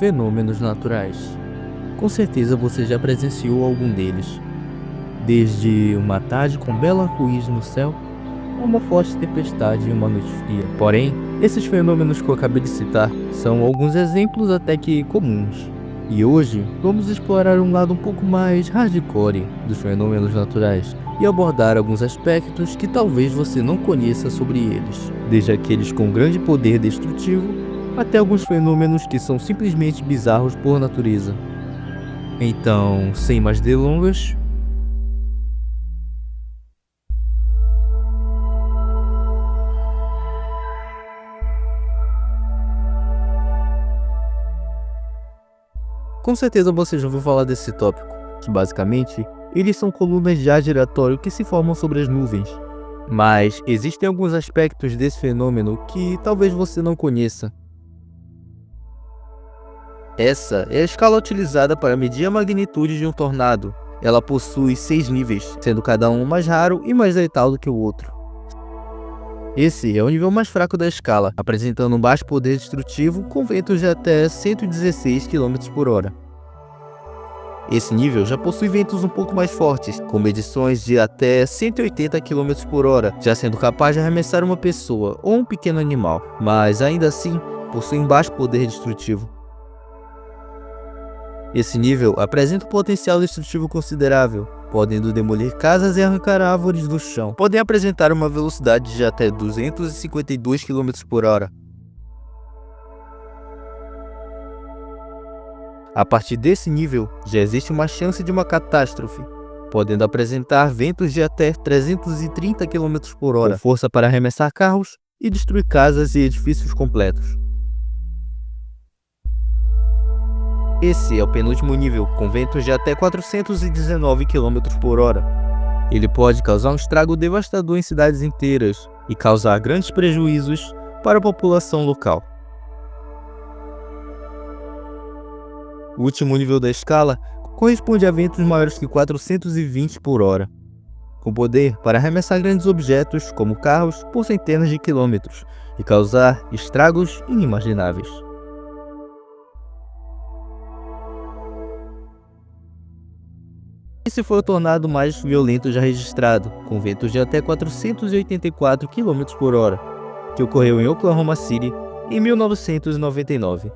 fenômenos naturais. Com certeza você já presenciou algum deles, desde uma tarde com belo arco-íris no céu, a uma forte tempestade em uma noite fria. Porém, esses fenômenos que eu acabei de citar são alguns exemplos até que comuns. E hoje vamos explorar um lado um pouco mais hardcore dos fenômenos naturais e abordar alguns aspectos que talvez você não conheça sobre eles, desde aqueles com grande poder destrutivo até alguns fenômenos que são simplesmente bizarros por natureza. Então, sem mais delongas, com certeza você já ouviu falar desse tópico, que basicamente eles são colunas de ar giratório que se formam sobre as nuvens. Mas existem alguns aspectos desse fenômeno que talvez você não conheça. Essa é a escala utilizada para medir a magnitude de um tornado. Ela possui 6 níveis, sendo cada um mais raro e mais letal do que o outro. Esse é o nível mais fraco da escala, apresentando um baixo poder destrutivo com ventos de até 116 km/h. Esse nível já possui ventos um pouco mais fortes, com medições de até 180 km/h, já sendo capaz de arremessar uma pessoa ou um pequeno animal, mas ainda assim possui um baixo poder destrutivo. Esse nível apresenta um potencial destrutivo considerável, podendo demolir casas e arrancar árvores do chão. Podem apresentar uma velocidade de até 252 km/h. A partir desse nível, já existe uma chance de uma catástrofe, podendo apresentar ventos de até 330 km/h, com força para arremessar carros e destruir casas e edifícios completos. Esse é o penúltimo nível, com ventos de até 419 km/h. Ele pode causar um estrago devastador em cidades inteiras e causar grandes prejuízos para a população local. O último nível da escala corresponde a ventos maiores que 420 por hora, com poder para arremessar grandes objetos, como carros, por centenas de quilômetros e causar estragos inimagináveis. Esse foi o tornado mais violento já registrado, com ventos de até 484 km/h, que ocorreu em Oklahoma City em 1999.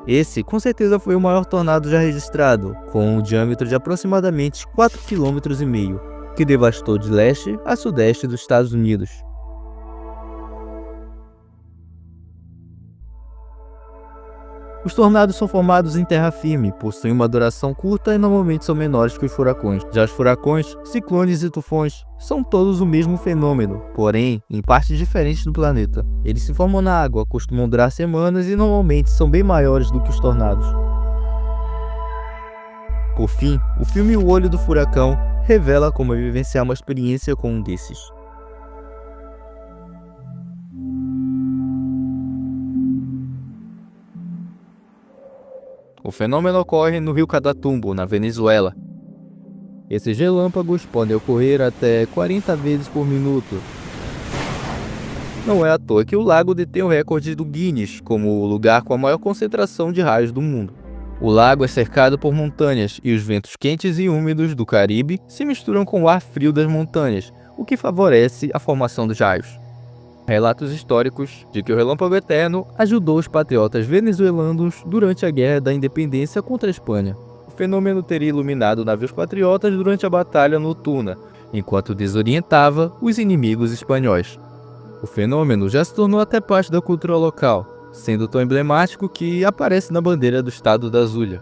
Esse, com certeza, foi o maior tornado já registrado, com um diâmetro de aproximadamente 4,5 km, que devastou de leste a sudeste dos Estados Unidos. Os tornados são formados em terra firme, possuem uma duração curta e normalmente são menores que os furacões. Já os furacões, ciclones e tufões são todos o mesmo fenômeno, porém em partes diferentes do planeta. Eles se formam na água, costumam durar semanas e normalmente são bem maiores do que os tornados. Por fim, o filme O Olho do Furacão revela como é vivenciar uma experiência com um desses. O fenômeno ocorre no rio Catatumbo, na Venezuela. Esses relâmpagos podem ocorrer até 40 vezes por minuto. Não é à toa que o lago detém o recorde do Guinness como o lugar com a maior concentração de raios do mundo. O lago é cercado por montanhas e os ventos quentes e úmidos do Caribe se misturam com o ar frio das montanhas, o que favorece a formação dos raios. Relatos históricos de que o relâmpago eterno ajudou os patriotas venezuelanos durante a Guerra da Independência contra a Espanha. O fenômeno teria iluminado navios patriotas durante a Batalha Noturna, enquanto desorientava os inimigos espanhóis. O fenômeno já se tornou até parte da cultura local, sendo tão emblemático que aparece na bandeira do estado da Zulia.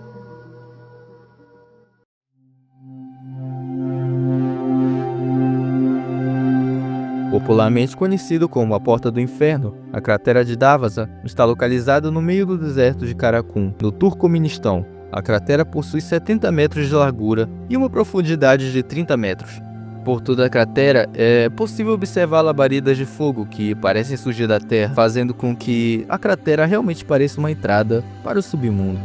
Popularmente conhecido como a Porta do Inferno, a cratera de Davasa está localizada no meio do deserto de Karakum, no Turcomenistão. A cratera possui 70 metros de largura e uma profundidade de 30 metros. Por toda a cratera é possível observar labaredas de fogo que parecem surgir da terra, fazendo com que a cratera realmente pareça uma entrada para o submundo.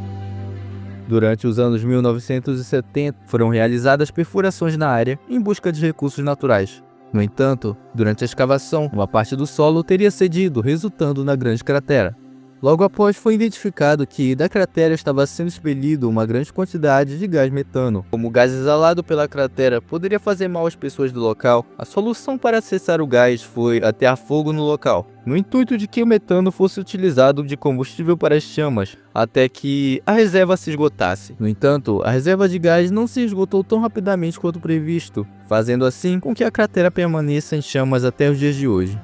Durante os anos 1970, foram realizadas perfurações na área em busca de recursos naturais. No entanto, durante a escavação, uma parte do solo teria cedido, resultando na grande cratera. Logo após, foi identificado que da cratera estava sendo expelido uma grande quantidade de gás metano. Como o gás exalado pela cratera poderia fazer mal às pessoas do local, a solução para acessar o gás foi atear fogo no local, no intuito de que o metano fosse utilizado de combustível para as chamas, até que a reserva se esgotasse. No entanto, a reserva de gás não se esgotou tão rapidamente quanto previsto, fazendo assim com que a cratera permaneça em chamas até os dias de hoje.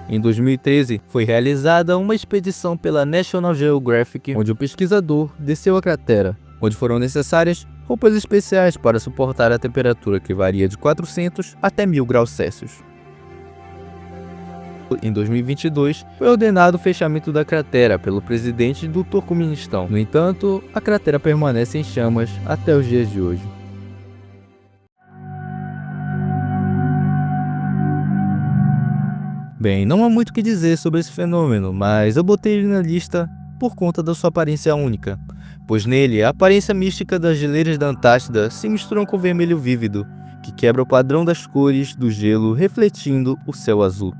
Em 2013, foi realizada uma expedição pela National Geographic, onde o pesquisador desceu a cratera, onde foram necessárias roupas especiais para suportar a temperatura que varia de 400 até 1000 graus Celsius. Em 2022, foi ordenado o fechamento da cratera pelo presidente do Turcomenistão. No entanto, a cratera permanece em chamas até os dias de hoje. Bem, não há muito o que dizer sobre esse fenômeno, mas eu botei ele na lista por conta da sua aparência única, pois nele a aparência mística das geleiras da Antártida se misturam com o vermelho vívido, que quebra o padrão das cores do gelo refletindo o céu azul.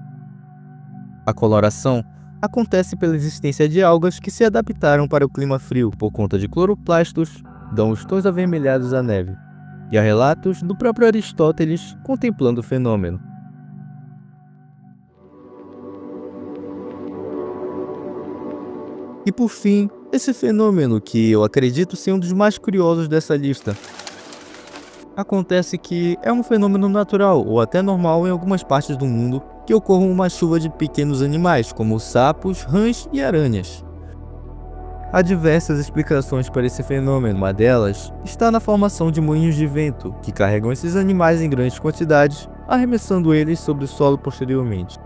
A coloração acontece pela existência de algas que se adaptaram para o clima frio por conta de cloroplastos, dão os tons avermelhados à neve, e há relatos do próprio Aristóteles contemplando o fenômeno. E por fim, esse fenômeno que eu acredito ser um dos mais curiosos dessa lista. Acontece que é um fenômeno natural ou até normal em algumas partes do mundo que ocorra uma chuva de pequenos animais, como sapos, rãs e aranhas. Há diversas explicações para esse fenômeno, uma delas está na formação de moinhos de vento, que carregam esses animais em grandes quantidades, arremessando eles sobre o solo posteriormente.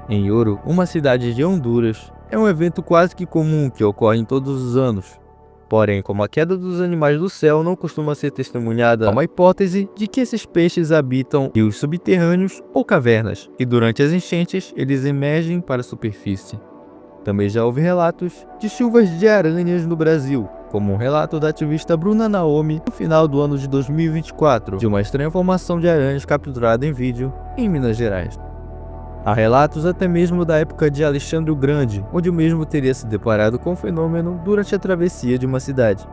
Em Yoro, uma cidade de Honduras, é um evento quase que comum que ocorre todos os anos. Porém, como a queda dos animais do céu não costuma ser testemunhada, há uma hipótese de que esses peixes habitam rios subterrâneos ou cavernas, e durante as enchentes eles emergem para a superfície. Também já houve relatos de chuvas de aranhas no Brasil, como um relato da ativista Bruna Naomi no final do ano de 2024, de uma estranha formação de aranhas capturada em vídeo em Minas Gerais. Há relatos até mesmo da época de Alexandre o Grande, onde o mesmo teria se deparado com o fenômeno durante a travessia de uma cidade.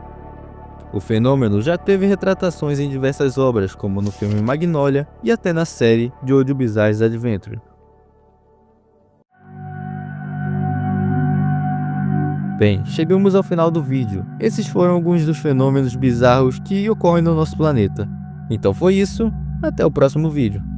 O fenômeno já teve retratações em diversas obras, como no filme Magnolia e até na série Jojo Bizarre's Adventure. Bem, chegamos ao final do vídeo. Esses foram alguns dos fenômenos bizarros que ocorrem no nosso planeta. Então foi isso, até o próximo vídeo.